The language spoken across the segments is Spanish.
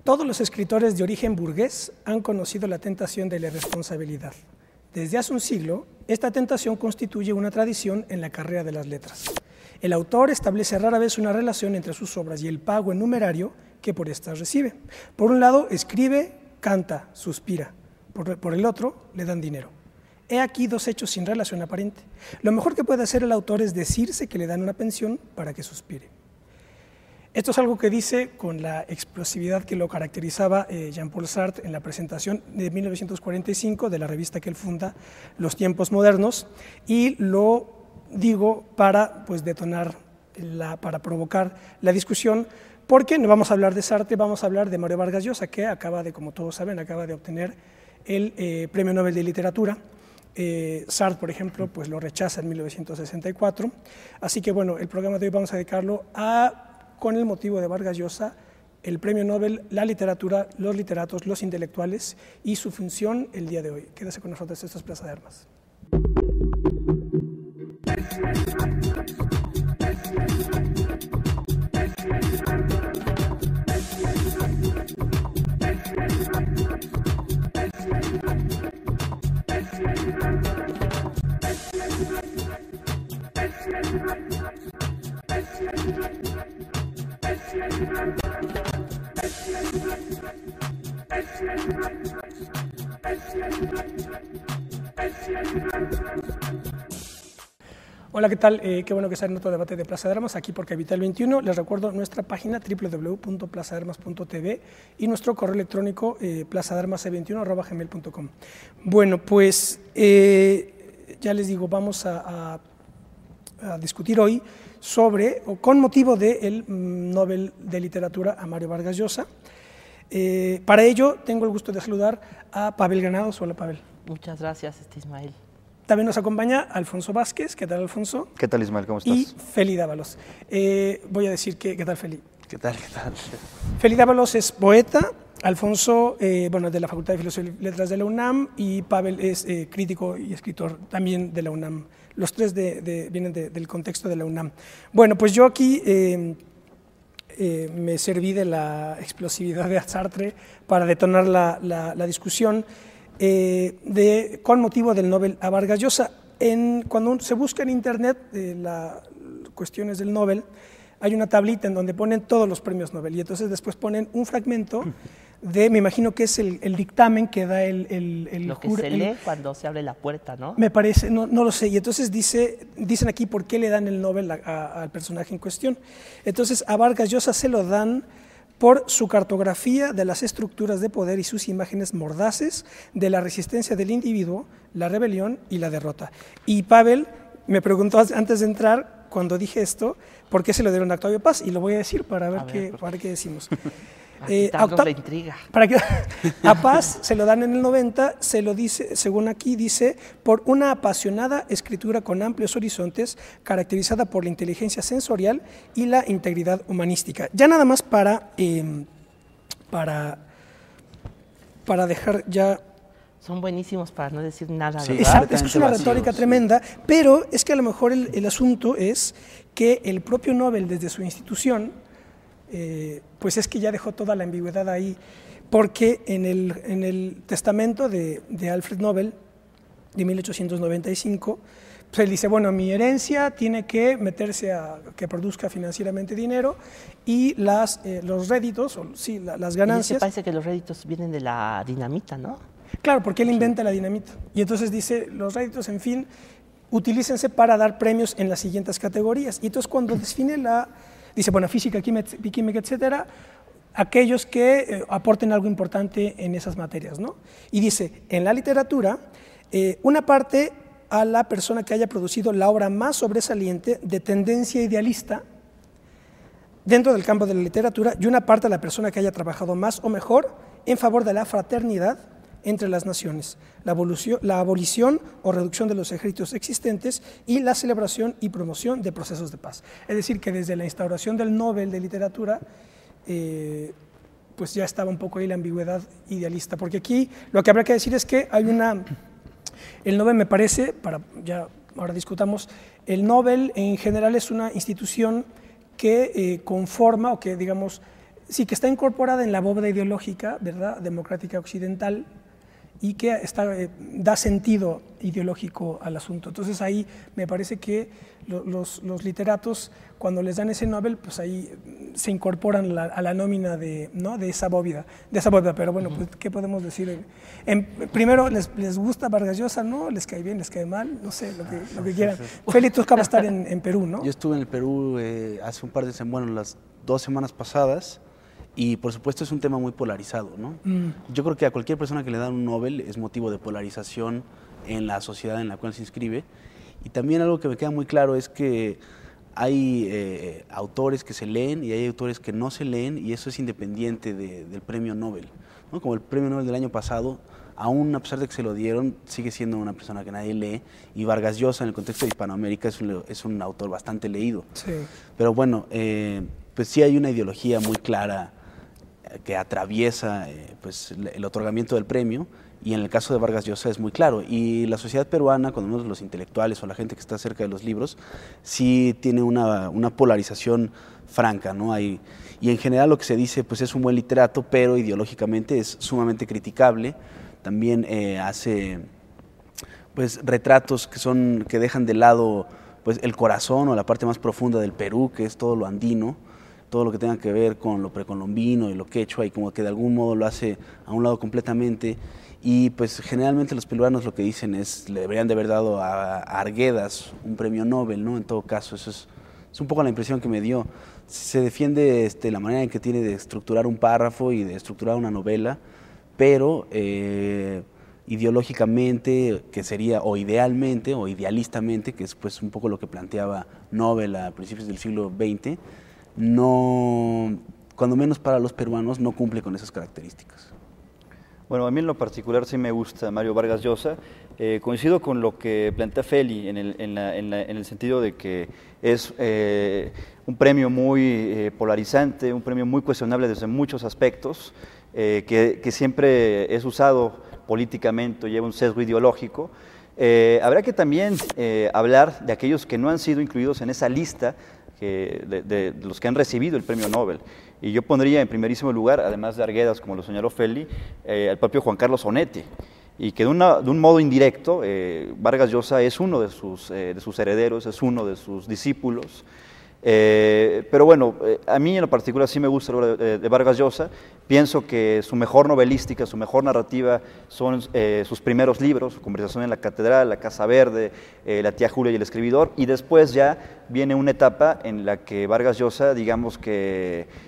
Todos los escritores de origen burgués han conocido la tentación de la irresponsabilidad. Desde hace un siglo, esta tentación constituye una tradición en la carrera de las letras. El autor establece rara vez una relación entre sus obras y el pago en numerario que por estas recibe. Por un lado, escribe, canta, suspira. Por el otro, le dan dinero. He aquí dos hechos sin relación aparente. Lo mejor que puede hacer el autor es decirse que le dan una pensión para que suspire. Esto es algo que dice con la explosividad que lo caracterizaba Jean-Paul Sartre en la presentación de 1945 de la revista que él funda, Los Tiempos Modernos, y lo digo para detonar, para provocar la discusión, porque no vamos a hablar de Sartre, vamos a hablar de Mario Vargas Llosa, que acaba de, como todos saben, acaba de obtener el Premio Nobel de Literatura. Sartre, por ejemplo, lo rechaza en 1964, así que bueno, el programa de hoy vamos a dedicarlo con el motivo de Vargas Llosa, el Premio Nobel, la literatura, los literatos, los intelectuales y su función el día de hoy. Quédese con nosotros, esto es Plaza de Armas. Hola, ¿qué tal? Qué bueno que están en otro debate de Plaza de Armas, aquí por Capital 21. Les recuerdo nuestra página www.plazadearmas.tv y nuestro correo electrónico plazadearmas21@gmail.com. Bueno, ya les digo, vamos a discutir hoy sobre, o con motivo del Nobel de Literatura a Mario Vargas Llosa. Para ello, tengo el gusto de saludar a Pavel Granados. Hola, Pavel. Muchas gracias, Ismael. También nos acompaña Alfonso Vázquez. ¿Qué tal, Alfonso? ¿Qué tal, Ismael? ¿Cómo estás? Y Feli Dávalos. Voy a decir ¿qué tal, Feli? ¿Qué tal? ¿Qué tal? Feli Dávalos es poeta, Alfonso, de la Facultad de Filosofía y Letras de la UNAM, y Pavel es crítico y escritor también de la UNAM. Los tres vienen del contexto de la UNAM. Bueno, pues yo aquí me serví de la explosividad de Sartre para detonar la discusión con motivo del Nobel a Vargas Llosa. Cuando se busca en internet las cuestiones del Nobel, hay una tablita en donde ponen todos los premios Nobel y entonces después ponen un fragmento me imagino que es el dictamen que da lo que se lee cuando se abre la puerta, ¿no? Me parece, no lo sé, y entonces dicen aquí por qué le dan el Nobel al personaje en cuestión. Entonces a Vargas Llosa se lo dan por su cartografía de las estructuras de poder y sus imágenes mordaces de la resistencia del individuo, la rebelión y la derrota. Y Pavel me preguntó antes de entrar, cuando dije esto, ¿por qué se lo dieron a Octavio Paz? Y lo voy a decir para ver qué decimos. La intriga. A Paz se lo dan en el 90, se lo dice, según aquí dice, por una apasionada escritura con amplios horizontes, caracterizada por la inteligencia sensorial y la integridad humanística. Ya nada más para dejar ya... Son buenísimos para no decir nada, sí, ¿verdad? Es una retórica tremenda, pero es que a lo mejor el asunto es que el propio Nobel, desde su institución, pues es que ya dejó toda la ambigüedad ahí, porque en el testamento de Alfred Nobel de 1895, pues él dice, bueno, mi herencia tiene que meterse a que produzca financieramente dinero y los réditos, las ganancias... Y parece que los réditos vienen de la dinamita, ¿no? Claro, porque él inventa la dinamita. Y entonces dice, los réditos, en fin, utilícense para dar premios en las siguientes categorías. Y entonces cuando define dice, bueno, física, química, etcétera, aquellos que aporten algo importante en esas materias, ¿no? Y dice, en la literatura, una parte a la persona que haya producido la obra más sobresaliente de tendencia idealista dentro del campo de la literatura, y una parte a la persona que haya trabajado más o mejor en favor de la fraternidad entre las naciones, la abolición o reducción de los ejércitos existentes y la celebración y promoción de procesos de paz. Es decir, que desde la instauración del Nobel de Literatura, pues ya estaba un poco ahí la ambigüedad idealista, porque aquí lo que habrá que decir es que hay el Nobel me parece, ahora discutamos, el Nobel en general es una institución que conforma o que, digamos, Sí, que está incorporada en la bóveda ideológica, ¿verdad?, democrática occidental, y que da sentido ideológico al asunto. Entonces ahí me parece que los literatos, cuando les dan ese Nobel, pues ahí se incorporan a la nómina ¿no?, de esa bóveda. Pero bueno, pues, ¿qué podemos decir? Primero, ¿les gusta Vargas Llosa? ¿No? ¿Les cae bien? ¿Les cae mal? No sé, lo que quieran. Félix, tú acabas de estar en Perú, ¿no? Yo estuve en el Perú hace un par de semanas, bueno, las 2 semanas pasadas, y por supuesto es un tema muy polarizado, ¿no? Yo creo que a cualquier persona que le dan un Nobel es motivo de polarización en la sociedad en la cual se inscribe. Y también algo que me queda muy claro es que hay autores que se leen y hay autores que no se leen, y eso es independiente del premio Nobel, ¿no? Como el premio Nobel del año pasado, aún a pesar de que se lo dieron, sigue siendo una persona que nadie lee, y Vargas Llosa en el contexto de Hispanoamérica es un autor bastante leído. Sí. Pero bueno, pues sí hay una ideología muy clara que atraviesa pues, el otorgamiento del premio, y en el caso de Vargas Llosa es muy claro. Y la sociedad peruana, cuando menos los intelectuales o la gente que está cerca de los libros, sí tiene una polarización franca, ¿no? Y en general lo que se dice, pues es un buen literato, pero ideológicamente es sumamente criticable. También hace pues retratos que dejan de lado pues el corazón o la parte más profunda del Perú, que es todo lo andino, todo lo que tenga que ver con lo precolombino y lo quechua, y como que de algún modo lo hace a un lado completamente. Y pues generalmente los peruanos lo que dicen es, le deberían de haber dado a Arguedas un premio Nobel, ¿no? En todo caso, eso es un poco la impresión que me dio. Se defiende la manera en que tiene de estructurar un párrafo y de estructurar una novela, pero ideológicamente, que sería, o idealmente, o idealistamente, que es pues un poco lo que planteaba Nobel a principios del siglo XX, no, cuando menos para los peruanos, no cumple con esas características. Bueno, a mí en lo particular sí me gusta Mario Vargas Llosa. Coincido con lo que plantea Feli en el sentido de que es un premio muy polarizante, un premio muy cuestionable desde muchos aspectos, que siempre es usado políticamente, lleva un sesgo ideológico. Habrá que también hablar de aquellos que no han sido incluidos en esa lista de los que han recibido el premio Nobel. Y yo pondría en primerísimo lugar, además de Arguedas, como lo señaló Feli, al propio Juan Carlos Onetti, y que de un modo indirecto Vargas Llosa es uno de sus herederos, es uno de sus discípulos. Pero bueno, a mí en lo particular sí me gusta la obra de Vargas Llosa. Pienso que su mejor novelística, su mejor narrativa son sus primeros libros, Conversación en la Catedral, La Casa Verde, La Tía Julia y el Escribidor, y después ya viene una etapa en la que Vargas Llosa, digamos que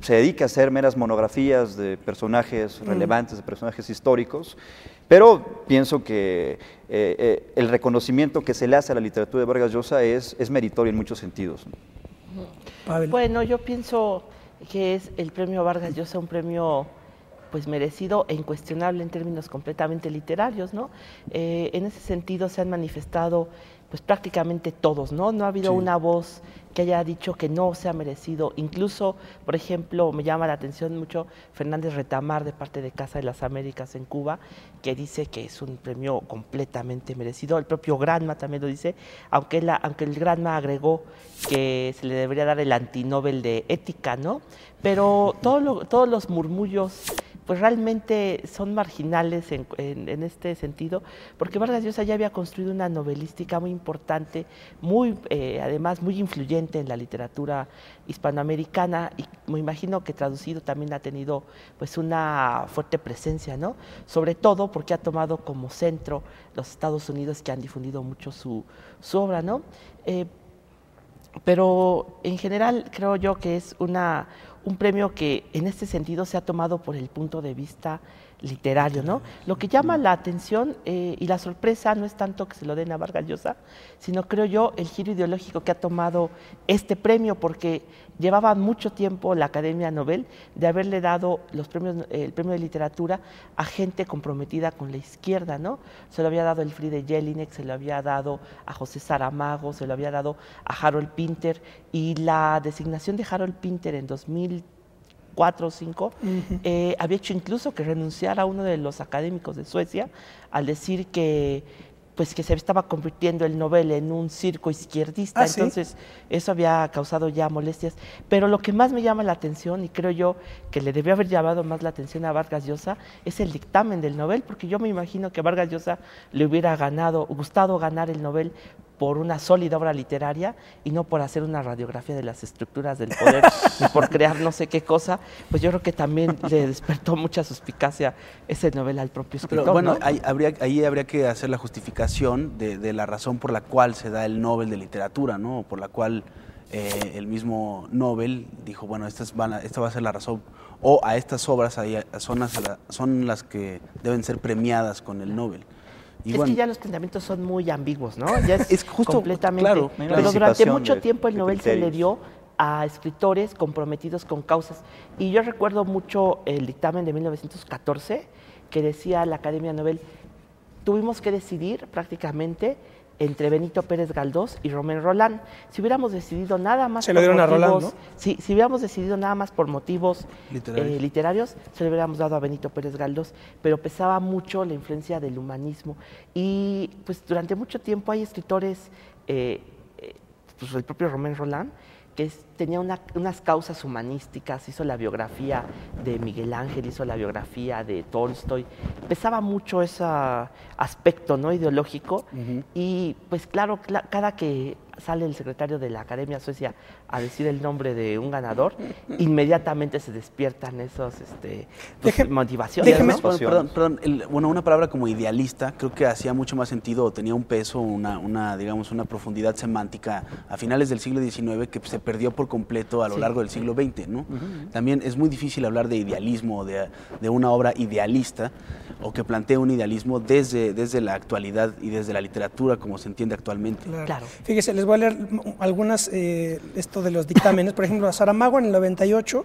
se dedica a hacer meras monografías de personajes relevantes, de personajes históricos, pero pienso que el reconocimiento que se le hace a la literatura de Vargas Llosa es meritorio en muchos sentidos. Bueno, yo pienso que es el premio Vargas Llosa un premio pues merecido e incuestionable en términos completamente literarios, ¿no? En ese sentido se han manifestado pues prácticamente todos, ¿no? No ha habido una voz que haya dicho que no se ha merecido. Incluso, por ejemplo, me llama la atención mucho Fernández Retamar, de parte de Casa de las Américas en Cuba, que dice que es un premio completamente merecido. El propio Granma también lo dice, aunque el Granma agregó que se le debería dar el antinobel de ética, ¿no? Pero todos los murmullos pues realmente son marginales en este sentido, porque Vargas Llosa ya había construido una novelística muy importante, además muy influyente en la literatura hispanoamericana, y me imagino que traducido también ha tenido pues una fuerte presencia, ¿no? Sobre todo porque ha tomado como centro los Estados Unidos, que han difundido mucho su obra, ¿no? Pero en general creo yo que es un premio que en este sentido se ha tomado por el punto de vista literario, ¿no? Lo que llama la atención y la sorpresa no es tanto que se lo den a Vargas Llosa, sino creo yo el giro ideológico que ha tomado este premio, porque llevaba mucho tiempo la Academia Nobel de haberle dado el premio de literatura a gente comprometida con la izquierda, ¿no? Se lo había dado Elfriede Jelinek, se lo había dado a José Saramago, se lo había dado a Harold Pinter, y la designación de Harold Pinter en 2004 o 2005 había hecho incluso que renunciara a uno de los académicos de Suecia al decir que pues que se estaba convirtiendo el Nobel en un circo izquierdista, entonces eso había causado ya molestias. Pero lo que más me llama la atención, y creo yo que le debió haber llamado más la atención a Vargas Llosa, es el dictamen del Nobel, porque yo me imagino que a Vargas Llosa le hubiera gustado ganar el Nobel por una sólida obra literaria y no por hacer una radiografía de las estructuras del poder ni por crear no sé qué cosa. Pues yo creo que también le despertó mucha suspicacia ese Nobel al propio escritor. Pero bueno, ¿no? ahí habría que hacer la justificación de la razón por la cual se da el Nobel de literatura, ¿no? Por la cual el mismo Nobel dijo, bueno, esta va a ser la razón, o a estas obras son las que deben ser premiadas con el Nobel. Y bueno, que ya los planteamientos son muy ambiguos, ¿no? Ya es justo, completamente. Claro, pero durante mucho tiempo el Nobel se le dio a escritores comprometidos con causas. Y yo recuerdo mucho el dictamen de 1914 que decía la Academia Nobel, tuvimos que decidir prácticamente entre Benito Pérez Galdós y Romain Rolland. Si hubiéramos decidido nada más se lo dieron a Rolland, ¿no? Si hubiéramos decidido nada más por motivos literarios, se lo hubiéramos dado a Benito Pérez Galdós, pero pesaba mucho la influencia del humanismo. Y pues durante mucho tiempo hay escritores, pues el propio Romain Rolland, que tenía unas causas humanísticas, hizo la biografía de Miguel Ángel, hizo la biografía de Tolstoy, pesaba mucho ese aspecto, ¿no?, ideológico, y pues claro, cada que sale el secretario de la Academia Suecia a decir el nombre de un ganador, inmediatamente se despiertan esos motivaciones. ¿no? Perdón, una palabra como idealista creo que hacía mucho más sentido, o tenía un peso, digamos, una profundidad semántica a finales del siglo XIX que se perdió por completo a lo largo del siglo XX, ¿no? También es muy difícil hablar de idealismo, de una obra idealista, o que plantee un idealismo desde la actualidad y desde la literatura como se entiende actualmente. Claro. Fíjese, les voy a leer algunas, esto de los dictámenes. Por ejemplo, Saramago en el 98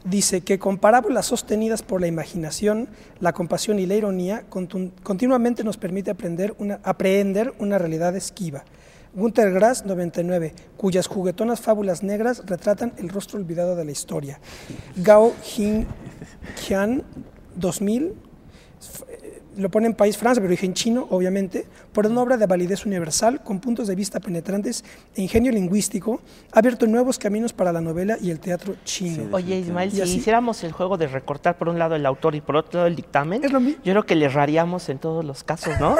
dice que con parábolas sostenidas por la imaginación, la compasión y la ironía, continuamente nos permite aprehender una realidad esquiva. Günter Grass, 99, cuyas juguetonas fábulas negras retratan el rostro olvidado de la historia. Gao Jingqian, 2000, lo pone en país Francia, pero origen chino, obviamente, por una obra de validez universal, con puntos de vista penetrantes e ingenio lingüístico, ha abierto nuevos caminos para la novela y el teatro chino. Sí, oye, Ismael, si hiciéramos el juego de recortar por un lado el autor y por otro lado el dictamen, yo creo que le erraríamos en todos los casos, ¿no?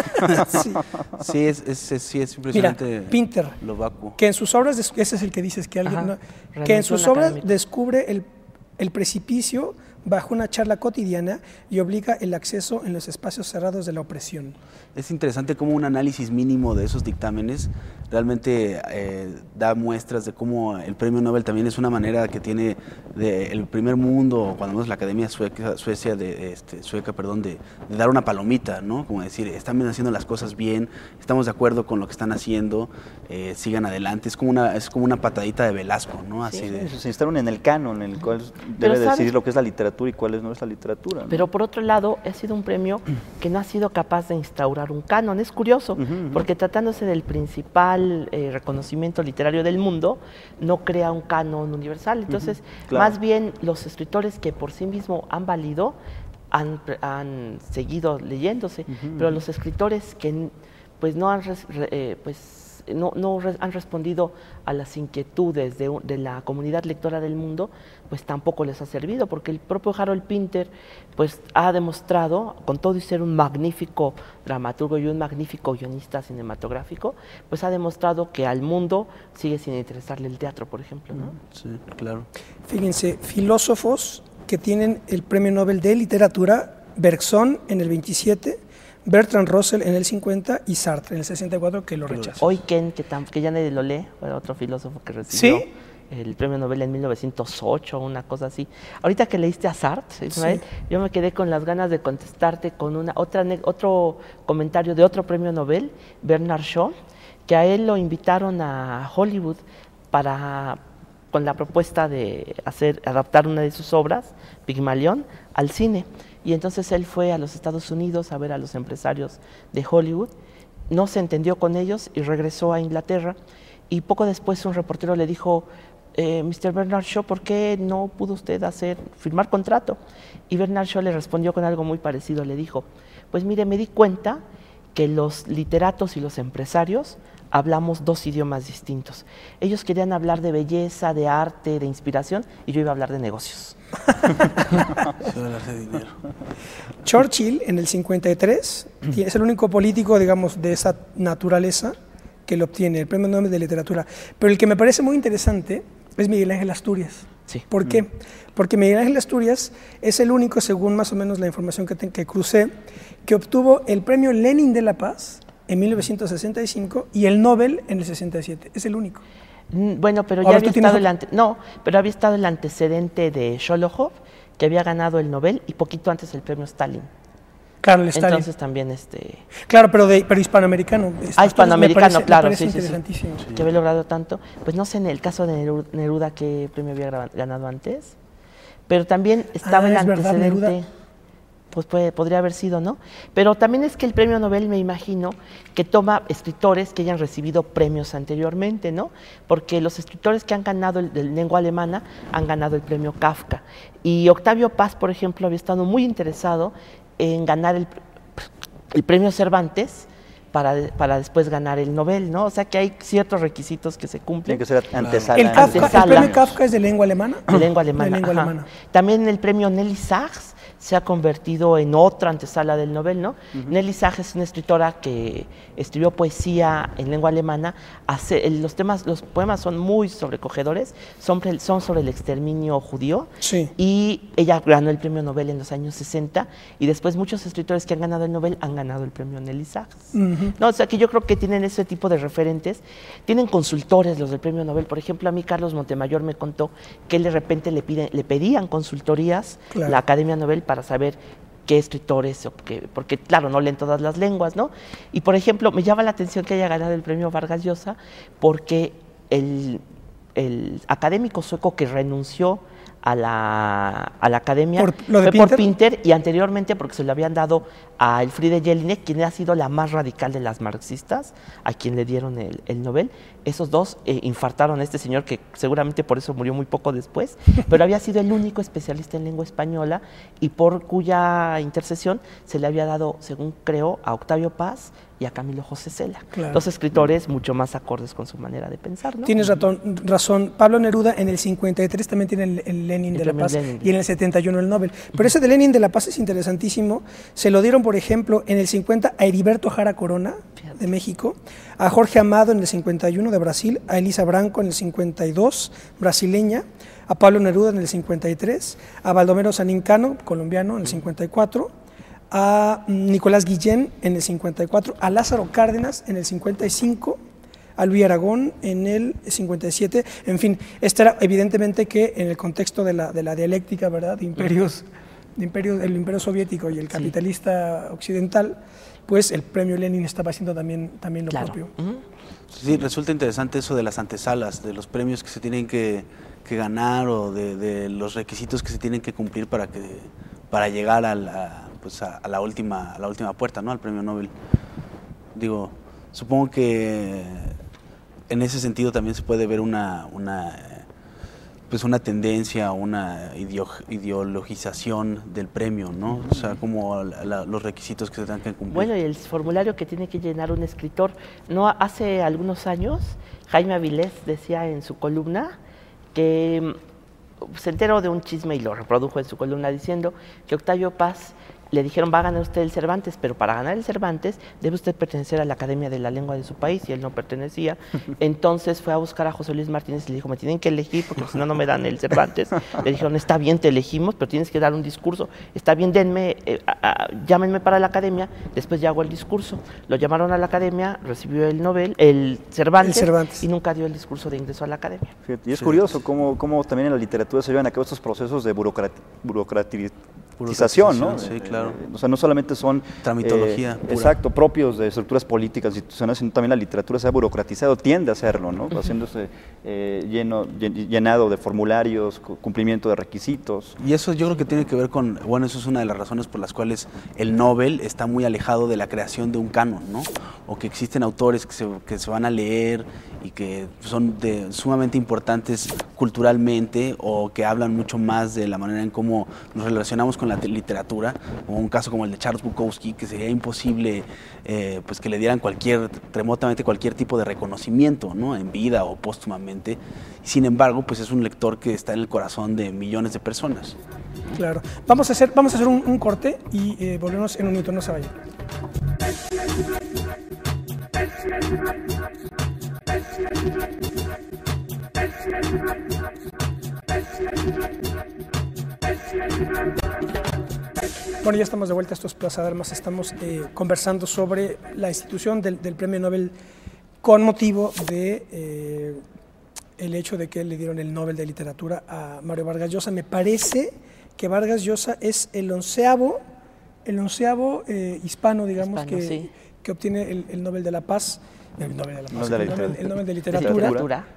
Sí, es impresionante. Mira, Pinter, lo vacuo. Que en sus obras, ese es el que dices que alguien, que en sus obras descubre el precipicio bajo una charla cotidiana y obliga el acceso en los espacios cerrados de la opresión. Es interesante cómo un análisis mínimo de esos dictámenes realmente da muestras de cómo el premio Nobel también es una manera que tiene el primer mundo, cuando menos la Academia Sueca de dar una palomita, ¿no? Como decir, están haciendo las cosas bien, estamos de acuerdo con lo que están haciendo, sigan adelante. Es como una patadita de Velasco, ¿no? Así se instalaron en el canon, en el cual debe decidir lo que es la literatura y cuál no es la literatura, ¿no? Pero por otro lado, ha sido un premio que no ha sido capaz de instaurar un canon. Es curioso, porque tratándose del principal reconocimiento literario del mundo, no crea un canon universal. Entonces, más bien los escritores que por sí mismos han valido, han seguido leyéndose, pero los escritores que pues no han han respondido a las inquietudes de la comunidad lectora del mundo, pues tampoco les ha servido, porque el propio Harold Pinter pues ha demostrado, con todo y ser un magnífico dramaturgo y un magnífico guionista cinematográfico, pues ha demostrado que al mundo sigue sin interesarle el teatro, por ejemplo, ¿no? Sí, claro. Fíjense, filósofos que tienen el Premio Nobel de Literatura, Bergson en el 27, Bertrand Russell en el 50 y Sartre en el 64, que lo rechazó. Eucken, que ya nadie lo lee, fue otro filósofo que recibió el premio Nobel en 1908, una cosa así. Ahorita que leíste a Sartre, Ismael, yo me quedé con las ganas de contestarte con otro comentario de otro premio Nobel, Bernard Shaw, que a él lo invitaron a Hollywood con la propuesta de adaptar una de sus obras, Pigmalión, al cine. Y entonces él fue a los Estados Unidos a ver a los empresarios de Hollywood, no se entendió con ellos y regresó a Inglaterra. Y poco después un reportero le dijo, Mr. Bernard Shaw, ¿por qué no pudo usted firmar contrato? Y Bernard Shaw le respondió con algo muy parecido, le dijo, pues mire, me di cuenta que los literatos y los empresarios hablamos dos idiomas distintos. Ellos querían hablar de belleza, de arte, de inspiración, y yo iba a hablar de negocios. hablar de dinero. Churchill, en el 53, es el único político, digamos, de esa naturaleza que lo obtiene, el Premio Nobel de Literatura. Pero el que me parece muy interesante es Miguel Ángel Asturias. Sí. ¿Por qué? Porque Miguel Ángel Asturias es el único, según más o menos la información que crucé, que obtuvo el Premio Lenin de la Paz en 1965 y el Nobel en el 67. Es el único. Bueno, pero ya había estado había estado el antecedente de Sholokhov, que había ganado el Nobel, y poquito antes el Premio Stalin. Claro, el Stalin. Entonces también Claro, pero hispanoamericano. Hispanoamericano, claro, sí, interesantísimo. Que había logrado tanto. Pues no sé en el caso de Neruda qué premio había ganado antes, pero también estaba el antecedente. Verdad, Neruda. Pues podría haber sido, ¿no? Pero también es que el Premio Nobel, me imagino, que toma escritores que hayan recibido premios anteriormente, ¿no? Porque los escritores que han ganado el lengua alemana han ganado el Premio Kafka. Y Octavio Paz, por ejemplo, había estado muy interesado en ganar el Premio Cervantes para después ganar el Nobel, ¿no? O sea que hay ciertos requisitos que se cumplen. Tiene que ser antesala. ¿El Premio Kafka es de lengua alemana? De lengua alemana. También el Premio Nelly Sachs se ha convertido en otra antesala del Nobel, ¿no? Nelly Sachs es una escritora que escribió poesía en lengua alemana. Los poemas son muy sobrecogedores, son sobre el exterminio judío. Sí. Y ella ganó el Premio Nobel en los años 60, y después muchos escritores que han ganado el Nobel han ganado el Premio Nelly Sachs. No, o sea que yo creo que tienen ese tipo de referentes. Tienen consultores los del Premio Nobel. Por ejemplo, a mí Carlos Montemayor me contó que él de repente le pedían consultorías, claro, la Academia Nobel, para saber qué escritores, porque claro, no leen todas las lenguas, ¿no? Y por ejemplo, me llama la atención que haya ganado el Premio Vargas Llosa, porque el académico sueco que renunció a la academia fue por Pinter, y anteriormente porque se lo habían dado a Elfriede Jelinek, quien ha sido la más radical de las marxistas, a quien le dieron el Nobel. Esos dos infartaron a este señor, que seguramente por eso murió muy poco después, pero había sido el único especialista en lengua española, y por cuya intercesión se le había dado, según creo, a Octavio Paz y a Camilo José Cela, claro, dos escritores mucho más acordes con su manera de pensar, ¿no? Tienes razón. Pablo Neruda en el 53 también tiene el Lenin de la Paz, y en el 71 el Nobel. Pero ese de Lenin de la Paz es interesantísimo. Se lo dieron, por ejemplo, en el 50 a Heriberto Jara Corona, de México, a Jorge Amado en el 51 de Brasil, a Elisa Branco en el 52, brasileña, a Pablo Neruda en el 53, a Baldomero Sanincano, colombiano, en el 54, a Nicolás Guillén en el 54, a Lázaro Cárdenas en el 55, a Luis Aragón en el 57. En fin, era evidentemente que en el contexto de la dialéctica, ¿verdad?, de imperios, el imperio soviético y el capitalista occidental, pues el premio Lenin estaba haciendo también lo propio. Sí, resulta interesante eso de las antesalas, de los premios que se tienen que ganar, o de los requisitos que se tienen que cumplir para llegar a la última puerta, ¿no?, al premio Nobel. Digo, supongo que en ese sentido también se puede ver una tendencia, una ideologización del premio, ¿no? O sea, como los requisitos que se tienen que cumplir. Bueno, y el formulario que tiene que llenar un escritor. No, hace algunos años, Jaime Avilés decía en su columna que se enteró de un chisme y lo reprodujo en su columna, diciendo que Octavio Paz le dijeron: va a ganar usted el Cervantes, pero para ganar el Cervantes debe usted pertenecer a la Academia de la Lengua de su país, y él no pertenecía. Entonces fue a buscar a José Luis Martínez y le dijo: me tienen que elegir porque si no, no me dan el Cervantes. Le dijeron: está bien, te elegimos, pero tienes que dar un discurso. Está bien, llámenme para la Academia, después ya hago el discurso. Lo llamaron a la Academia, recibió el Nobel, el Cervantes, y nunca dio el discurso de ingreso a la Academia. Fíjate, y es curioso cómo también en la literatura se llevan a cabo estos procesos de burocratización, ¿no? Sí, claro. O sea, no solamente son tramitología pura. Exacto, propios de estructuras políticas, institucionales, sino también la literatura se ha burocratizado, tiende a hacerlo, ¿no? Haciéndose llenado de formularios, cumplimiento de requisitos. Y eso yo creo que tiene que ver con, bueno, eso es una de las razones por las cuales el Nobel está muy alejado de la creación de un canon, ¿no? O que existen autores que se van a leer y que son sumamente importantes culturalmente, o que hablan mucho más de la manera en cómo nos relacionamos con con la literatura, como un caso como el de Charles Bukowski, que sería imposible pues que le dieran remotamente cualquier tipo de reconocimiento, ¿no? En vida o póstumamente. Sin embargo, pues es un lector que está en el corazón de millones de personas. Claro. Vamos a hacer un corte y volvemos en un minuto, no se vayan. Bueno, ya estamos de vuelta a estos Plaza de Armas. Estamos conversando sobre la institución del Premio Nobel con motivo de el hecho de que le dieron el Nobel de Literatura a Mario Vargas Llosa. Me parece que Vargas Llosa es el onceavo hispano, digamos, que obtiene el Nobel de la Paz. El Nobel de Literatura.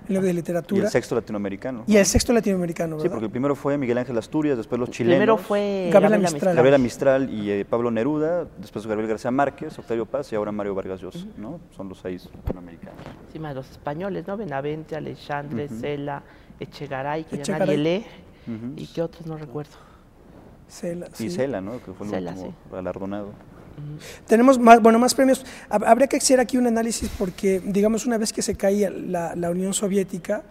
Y el sexto latinoamericano. Y el sexto latinoamericano, ¿verdad? Sí, porque el primero fue Miguel Ángel Asturias, después los chilenos. Primero fue Gabriela Mistral y Pablo Neruda, después Gabriel García Márquez, Octavio Paz y ahora Mario Vargas Llosa, ¿no? Son los 6 latinoamericanos. Sí, más los españoles, ¿no? Benavente, Alexandre, Cela, Echegaray, que ya nadie lee, y que otros no recuerdo. Cela, y Cela, ¿no? Que fue el último galardonado. Tenemos más premios. Habría que hacer aquí un análisis porque, digamos, una vez que se caía la Unión Soviética,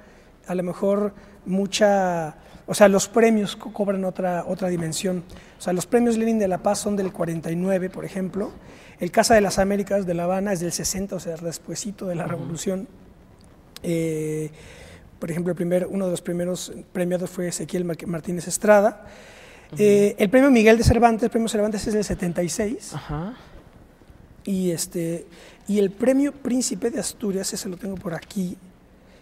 a lo mejor los premios cobran otra dimensión. O sea, los premios Lenin de la Paz son del 49, por ejemplo. El Casa de las Américas de La Habana es del 60, o sea, despuesito de la Revolución. Por ejemplo, uno de los primeros premiados fue Ezequiel Martínez Estrada. El premio Miguel de Cervantes, el premio Cervantes es del 76. Y el premio Príncipe de Asturias, ese lo tengo por aquí,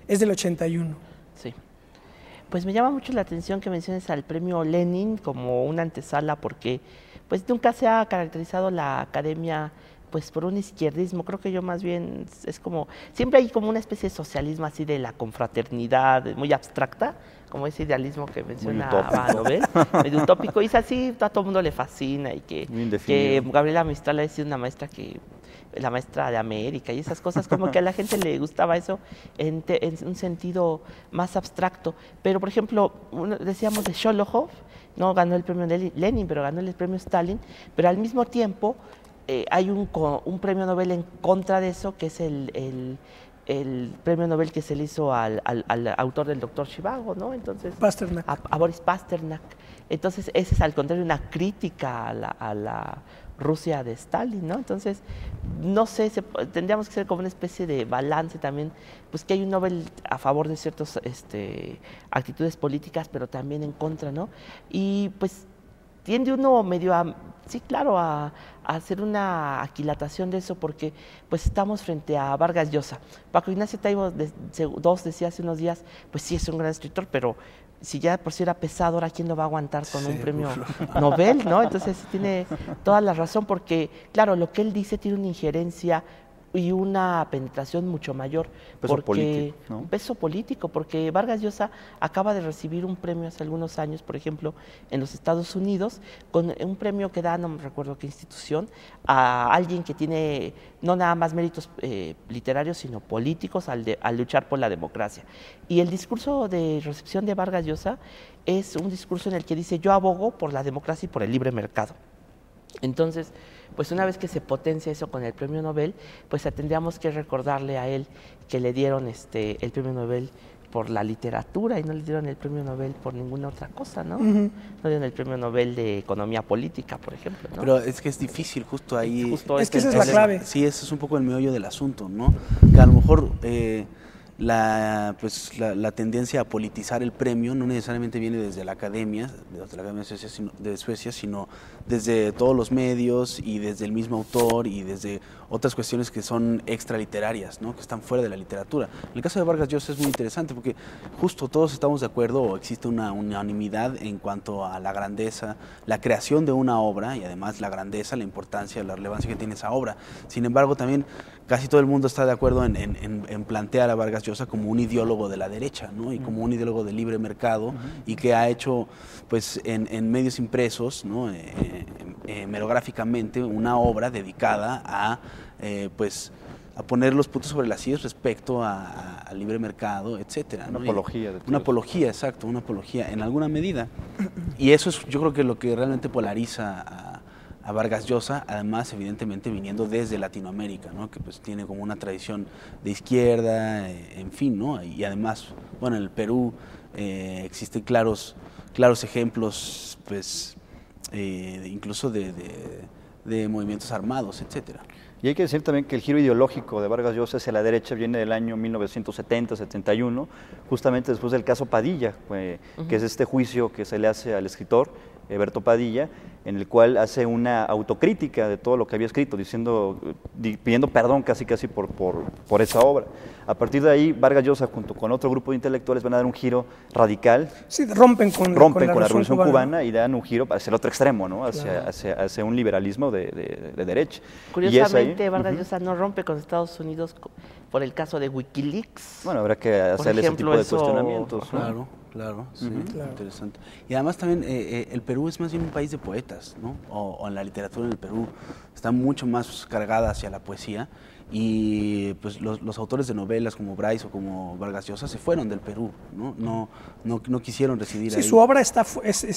es del 81. Sí. Pues me llama mucho la atención que menciones al premio Lenin como una antesala, porque pues nunca se ha caracterizado la academia pues por un izquierdismo. Creo que yo más bien es como, siempre hay como una especie de socialismo así de la confraternidad, muy abstracta, como ese idealismo que menciona Nobel, medio utópico, y es así, a todo el mundo le fascina, y que Gabriela Mistral ha sido una maestra la maestra de América y esas cosas, como que a la gente le gustaba eso en un sentido más abstracto. Pero, por ejemplo, decíamos de Sholokhov, no ganó el premio Lenin, pero ganó el premio Stalin, pero al mismo tiempo hay un premio Nobel en contra de eso, que es el premio Nobel que se le hizo al autor del Doctor Zhivago, ¿no? Entonces, Pasternak. A Boris Pasternak. Entonces, ese es al contrario una crítica a la Rusia de Stalin, ¿no? Entonces, no sé, tendríamos que ser como una especie de balance también, pues que hay un Nobel a favor de ciertas actitudes políticas, pero también en contra, ¿no? Y pues tiende uno medio a hacer una aquilatación de eso, porque pues estamos frente a Vargas Llosa. Paco Ignacio Taibo II decía hace unos días, pues sí es un gran escritor, pero si ya por si era pesado, ahora ¿quién lo va a aguantar con un premio Nobel, ¿no? Entonces tiene toda la razón, porque claro, lo que él dice tiene una injerencia y una penetración mucho mayor. Un peso político, porque Vargas Llosa acaba de recibir un premio hace algunos años, por ejemplo, en los Estados Unidos, con un premio que da, no me recuerdo qué institución, a alguien que tiene no nada más méritos literarios, sino políticos al luchar por la democracia. Y el discurso de recepción de Vargas Llosa es un discurso en el que dice: yo abogo por la democracia y por el libre mercado. Entonces, pues una vez que se potencia eso con el premio Nobel, pues tendríamos que recordarle a él que le dieron el premio Nobel por la literatura y no le dieron el premio Nobel por ninguna otra cosa, ¿no? No le dieron el premio Nobel de economía política, por ejemplo, ¿no? Pero es que es difícil justo ahí. Es que esa es la clave. Sí, ese es un poco el meollo del asunto, ¿no? Que a lo mejor la tendencia a politizar el premio no necesariamente viene desde la Academia de Suecia, sino desde todos los medios y desde el mismo autor y desde otras cuestiones que son extraliterarias, ¿no? Que están fuera de la literatura. En el caso de Vargas Llosa es muy interesante porque justo todos estamos de acuerdo, o existe una unanimidad en cuanto a la grandeza, la creación de una obra y además la grandeza, la importancia, la relevancia que tiene esa obra. Sin embargo, también casi todo el mundo está de acuerdo en plantear a Vargas Llosa como un ideólogo de la derecha, ¿no? Y como un ideólogo del libre mercado, y que ha hecho pues en medios impresos, ¿no? Melográficamente una obra dedicada a pues poner los puntos sobre las IES respecto al libre mercado, etcétera. Una apología. Una apología, exacto, una apología en alguna medida. Y eso es, yo creo que lo que realmente polariza a Vargas Llosa, además evidentemente viniendo desde Latinoamérica, ¿no? Que pues tiene como una tradición de izquierda, en fin, ¿no? Y además, bueno, en el Perú existen claros ejemplos, pues, incluso de movimientos armados, etcétera. Y hay que decir también que el giro ideológico de Vargas Llosa hacia la derecha viene del año 1970-71, justamente después del caso Padilla, que es este juicio que se le hace al escritor Eberto Padilla, en el cual hace una autocrítica de todo lo que había escrito, pidiendo perdón casi por esa obra. A partir de ahí, Vargas Llosa, junto con otro grupo de intelectuales, van a dar un giro radical. Sí, rompen con la Revolución Cubana y dan un giro hacia el otro extremo, ¿no? Hacia un liberalismo de derecha. Curiosamente, Vargas Llosa no rompe con Estados Unidos por el caso de Wikileaks. Bueno, habrá que hacerle ese tipo de cuestionamientos. Claro, sí, interesante. Y además también el Perú es más bien un país de poetas, ¿no? O en la literatura en el Perú está mucho más cargada hacia la poesía y pues los autores de novelas como Bryce o como Vargas Llosa se fueron del Perú, ¿no? No quisieron residir ahí. Sí, su obra es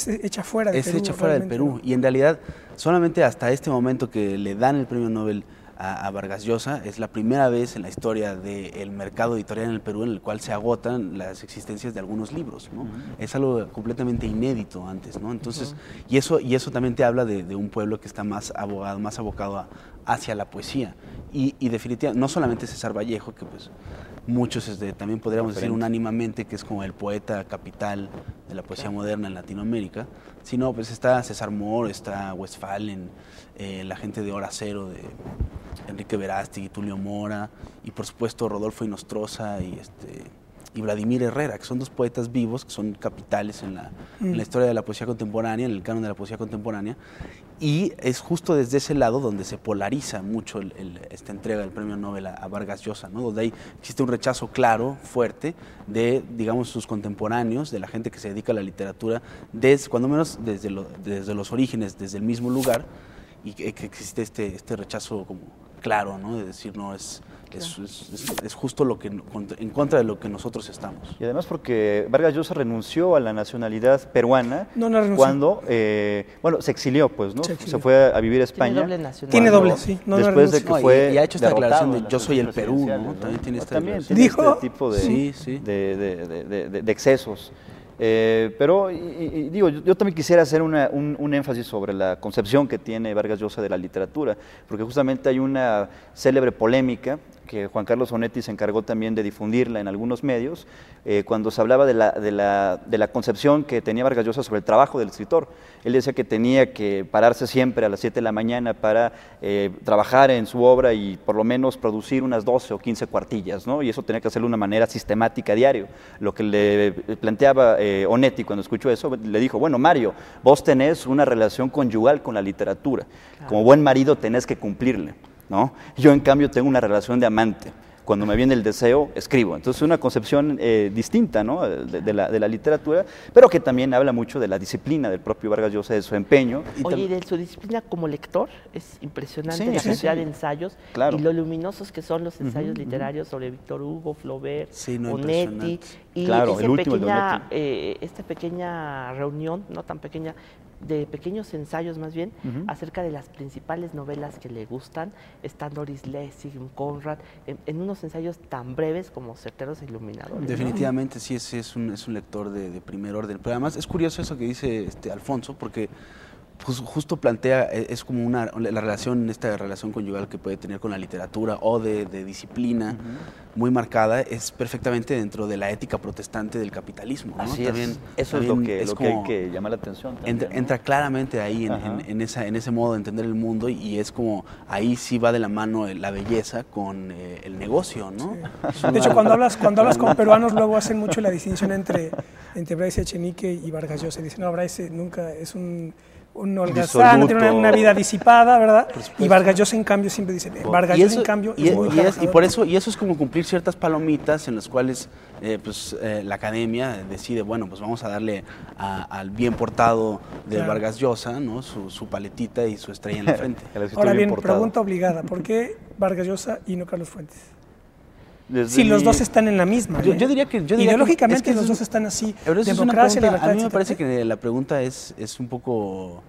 hecha fuera del Perú. Es hecha fuera del Perú y en realidad solamente hasta este momento que le dan el premio Nobel a Vargas Llosa, es la primera vez en la historia del mercado editorial en el Perú en el cual se agotan las existencias de algunos libros, ¿no? Es algo completamente inédito antes, ¿no? Entonces, y eso también te habla de un pueblo que está más abocado hacia la poesía. Y definitivamente, no solamente César Vallejo, que pues muchos también podríamos decir unánimamente que es como el poeta capital de la poesía moderna en Latinoamérica, sino pues está César Moore, está Westphalen, la gente de Hora Cero, de Enrique Verástegui, Tulio Mora, y por supuesto Rodolfo Inostroza y Vladimir Herrera, que son dos poetas vivos, que son capitales en la historia de la poesía contemporánea, en el canon de la poesía contemporánea, y es justo desde ese lado donde se polariza mucho esta entrega del premio Nobel a Vargas Llosa, ¿no? Donde existe un rechazo claro, fuerte, de, digamos, sus contemporáneos, de la gente que se dedica a la literatura, cuando menos desde los orígenes, desde el mismo lugar, y que existe este rechazo como claro, ¿no? De decir, no, es justo en contra de lo que nosotros estamos. Y además porque Vargas Llosa renunció a la nacionalidad peruana cuando, se exilió, pues, ¿no? Se fue a vivir a España. Tiene doble nacionalidad. Tiene doble, sí. Después de que fue y ha hecho esta declaración de yo soy el Perú, ¿no? También tiene esta declaración. ¿Dijo? Este tipo de excesos. Pero digo, yo también quisiera hacer un énfasis sobre la concepción que tiene Vargas Llosa de la literatura, porque justamente hay una célebre polémica que Juan Carlos Onetti se encargó también de difundirla en algunos medios, cuando se hablaba de la concepción que tenía Vargas Llosa sobre el trabajo del escritor. Él decía que tenía que pararse siempre a las 7 de la mañana para trabajar en su obra y por lo menos producir unas 12 o 15 cuartillas, ¿no? Y eso tenía que hacerlo de una manera sistemática diario. Lo que le planteaba Onetti cuando escuchó eso, le dijo, bueno, Mario, vos tenés una relación conyugal con la literatura. Claro. Como buen marido tenés que cumplirle, ¿no? Yo, en cambio, tengo una relación de amante. Cuando me viene el deseo, escribo. Entonces, una concepción distinta, ¿no? de la literatura, pero que también habla mucho de la disciplina del propio Vargas Llosa, de su empeño. Oye, y de su disciplina como lector, es impresionante la cantidad de ensayos y lo luminosos que son los ensayos literarios sobre Víctor Hugo, Flaubert, Onetti, y esta pequeña reunión, no tan pequeña, de pequeños ensayos más bien, acerca de las principales novelas que le gustan. Están Doris Lessing, Conrad, en unos ensayos tan breves como certeros e iluminadores. Definitivamente, ¿no? Sí, es un lector de primer orden. Pero además es curioso eso que dice Alfonso, porque pues justo plantea, es como esta relación conyugal que puede tener con la literatura o de disciplina muy marcada, es perfectamente dentro de la ética protestante del capitalismo, ¿no? Así también, eso es lo que hay que llamar la atención también, entra claramente ahí en ese modo de entender el mundo, y es como, ahí sí va de la mano la belleza con el negocio, ¿no? Sí. De hecho, cuando hablas con peruanos, luego hacen mucho la distinción entre Bryce Echenique y Vargas Llosa. Dicen, no, Bryce nunca es un un holgazán, tiene una vida disipada, ¿verdad? Y Vargas Llosa, en cambio, siempre dice, Vargas Llosa, en cambio, es muy y eso es como cumplir ciertas palomitas en las cuales la academia decide, bueno, pues vamos a darle al bien portado de Vargas Llosa, ¿no? Su paletita y su estrella en la frente. Ahora bien, pregunta obligada, ¿por qué Vargas Llosa y no Carlos Fuentes? Si los dos están en la misma. Yo diría que ideológicamente los dos están así. Democracia, libertad, a mí me parece que la pregunta es un poco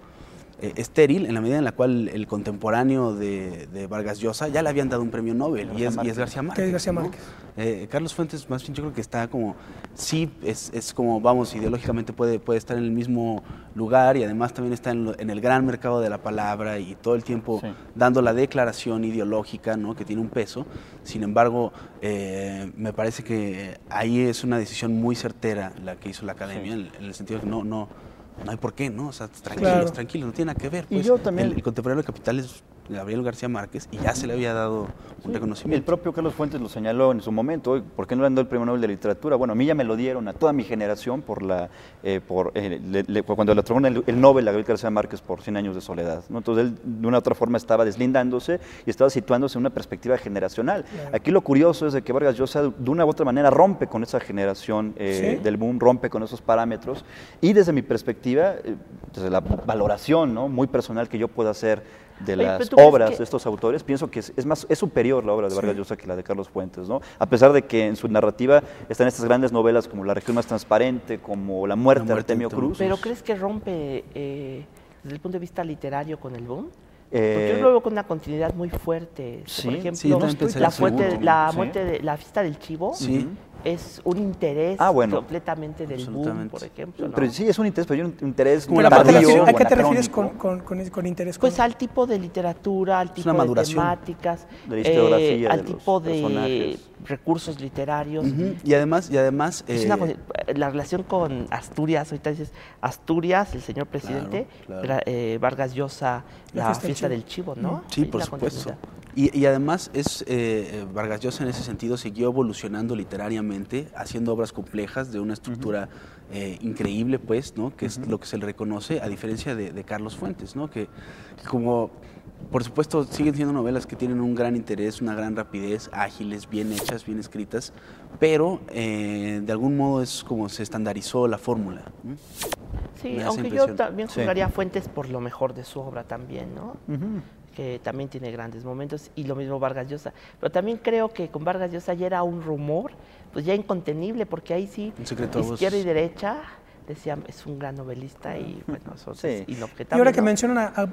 estéril, en la medida en la cual el contemporáneo de Vargas Llosa ya le habían dado un premio Nobel, y es García Márquez. ¿Qué es García Márquez? Carlos Fuentes, más bien yo creo que está como, sí, es como, vamos, ideológicamente puede estar en el mismo lugar, y además también está en el gran mercado de la palabra y todo el tiempo dando la declaración ideológica, ¿no? Que tiene un peso. Sin embargo, me parece que ahí es una decisión muy certera la que hizo la academia, en el sentido de que no hay por qué, ¿no? O sea, tranquilos, no tiene nada que ver. Pues, y yo también, el contemporáneo del capital es Gabriel García Márquez, y ya se le había dado un reconocimiento. El propio Carlos Fuentes lo señaló en su momento. ¿Por qué no le han dado el Premio Nobel de Literatura? Bueno, a mí ya me lo dieron, a toda mi generación, cuando le otorgaron el Nobel a Gabriel García Márquez por 100 años de soledad, ¿no? Entonces él de una u otra forma estaba deslindándose y estaba situándose en una perspectiva generacional. Claro. Aquí lo curioso es de que Vargas Llosa de una u otra manera rompe con esa generación del boom, rompe con esos parámetros, y desde mi perspectiva, desde la valoración, ¿no?, muy personal que yo pueda hacer de las obras de estos autores, pienso que es superior la obra de Vargas Llosa que la de Carlos Fuentes, ¿no? A pesar de que en su narrativa están estas grandes novelas como La región más transparente, como La muerte de Artemio Cruz. ¿Pero crees que rompe desde el punto de vista literario con el boom? Porque yo lo veo con una continuidad muy fuerte. Por ejemplo, la muerte de la fiesta del chivo es un interés completamente del boom, por ejemplo, ¿no? Pero sí, es un interés, pero hay un interés como tardío. ¿A qué te refieres con interés? Pues al tipo de literatura, al tipo de temáticas, de la historiografía, al tipo de recursos literarios. Y además la relación con Asturias, ahorita dices Asturias, el señor presidente, Vargas Llosa, la fiesta del chivo, ¿no? Sí, por supuesto. Y además Vargas Llosa en ese sentido siguió evolucionando literariamente, haciendo obras complejas de una estructura increíble, pues, ¿no? Que es lo que se le reconoce, a diferencia de Carlos Fuentes, ¿no? Que como, por supuesto, siguen siendo novelas que tienen un gran interés, una gran rapidez, ágiles, bien hechas, bien escritas, pero de algún modo es como se estandarizó la fórmula, ¿no? Sí, aunque yo también juzgaría a Fuentes por lo mejor de su obra también, ¿no? Que también tiene grandes momentos, y lo mismo Vargas Llosa. Pero también creo que con Vargas Llosa ya era un rumor, pues ya incontenible, porque ahí sí, izquierda y derecha decían, es un gran novelista, y bueno, eso es inobjetable. Y ahora que mencionan a